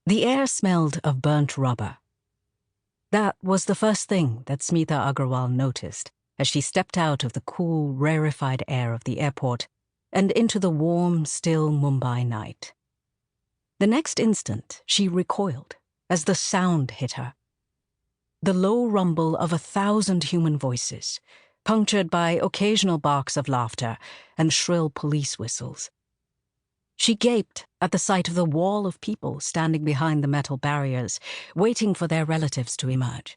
The air smelled of burnt rubber. That was the first thing that Smita Agarwal noticed as she stepped out of the cool, rarefied air of the airport and into the warm, still Mumbai night. The next instant, she recoiled as the sound hit her. The low rumble of 1,000 human voices, punctured by occasional barks of laughter and shrill police whistles. She gaped at the sight of the wall of people standing behind the metal barriers, waiting for their relatives to emerge.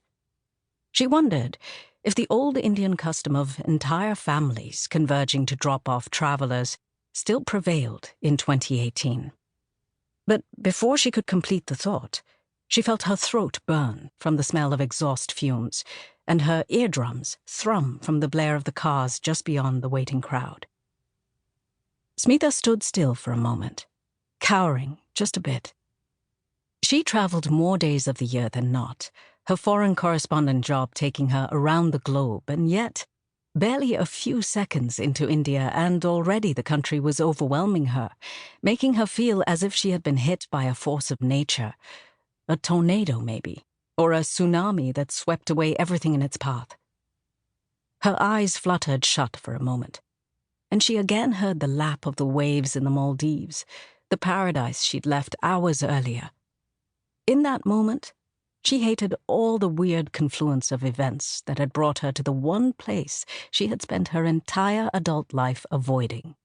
She wondered if the old Indian custom of entire families converging to drop off travelers still prevailed in 2018. But before she could complete the thought, she felt her throat burn from the smell of exhaust fumes, and her eardrums thrum from the blare of the cars just beyond the waiting crowd. Smita stood still for a moment, cowering just a bit. She traveled more days of the year than not, her foreign correspondent job taking her around the globe, and yet, barely a few seconds into India, and already the country was overwhelming her, making her feel as if she had been hit by a force of nature, a tornado maybe, or a tsunami that swept away everything in its path. Her eyes fluttered shut for a moment, and she again heard the lap of the waves in the Maldives, the paradise she'd left hours earlier. In that moment, she hated all the weird confluence of events that had brought her to the one place she had spent her entire adult life avoiding.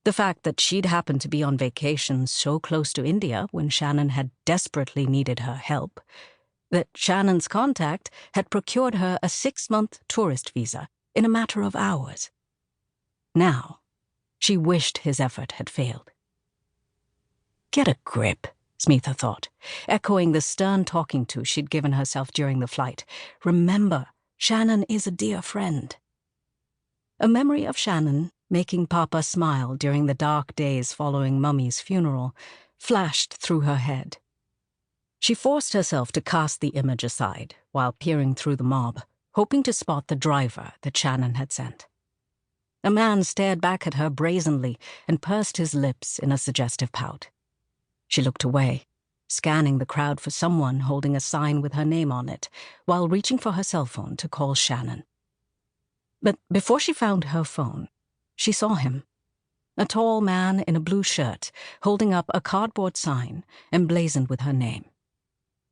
The fact that she'd happened to be on vacation so close to India when Shannon had desperately needed her help, that Shannon's contact had procured her a 6-month tourist visa in a matter of hours. Now, she wished his effort had failed. Get a grip, Smita thought, echoing the stern talking to she'd given herself during the flight. Remember, Shannon is a dear friend. A memory of Shannon making Papa smile during the dark days following Mummy's funeral flashed through her head. She forced herself to cast the image aside while peering through the mob, hoping to spot the driver that Shannon had sent. A man stared back at her brazenly and pursed his lips in a suggestive pout. She looked away, scanning the crowd for someone holding a sign with her name on it, while reaching for her cell phone to call Shannon. But before she found her phone, she saw him. A tall man in a blue shirt, holding up a cardboard sign emblazoned with her name.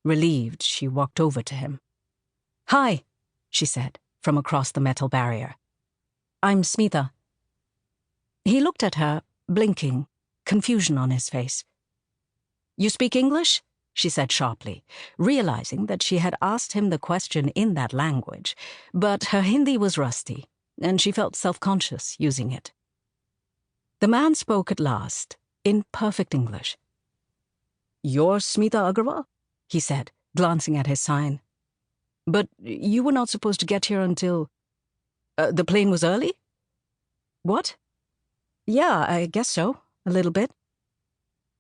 Relieved, she walked over to him. "Hi," she said, from across the metal barrier. "I'm Smita." He looked at her, blinking, confusion on his face. "You speak English?" she said sharply, realizing that she had asked him the question in that language, but her Hindi was rusty, and she felt self-conscious using it. The man spoke at last, in perfect English. "You're Smita Agarwal?" he said, glancing at his sign. "But you were not supposed to get here until... the plane was early?" "What?" "Yeah, I guess so, a little bit."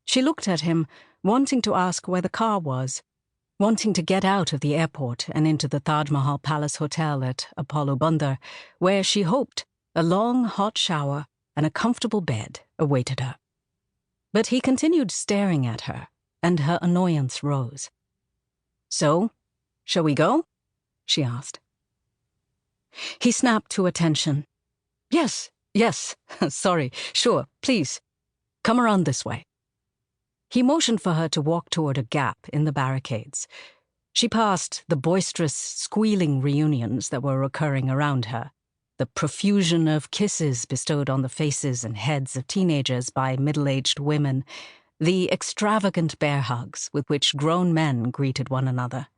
She looked at him, wanting to ask where the car was, wanting to get out of the airport and into the Taj Mahal Palace Hotel at Apollo Bandar, where she hoped a long, hot shower and a comfortable bed awaited her. But he continued staring at her, and her annoyance rose. "So, shall we go?" she asked. He snapped to attention. Yes, sorry, sure, please. Come around this way." He motioned for her to walk toward a gap in the barricades. She passed the boisterous, squealing reunions that were occurring around her, the profusion of kisses bestowed on the faces and heads of teenagers by middle-aged women, the extravagant bear hugs with which grown men greeted one another.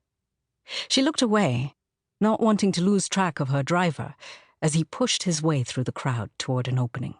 She looked away, not wanting to lose track of her driver, as he pushed his way through the crowd toward an opening.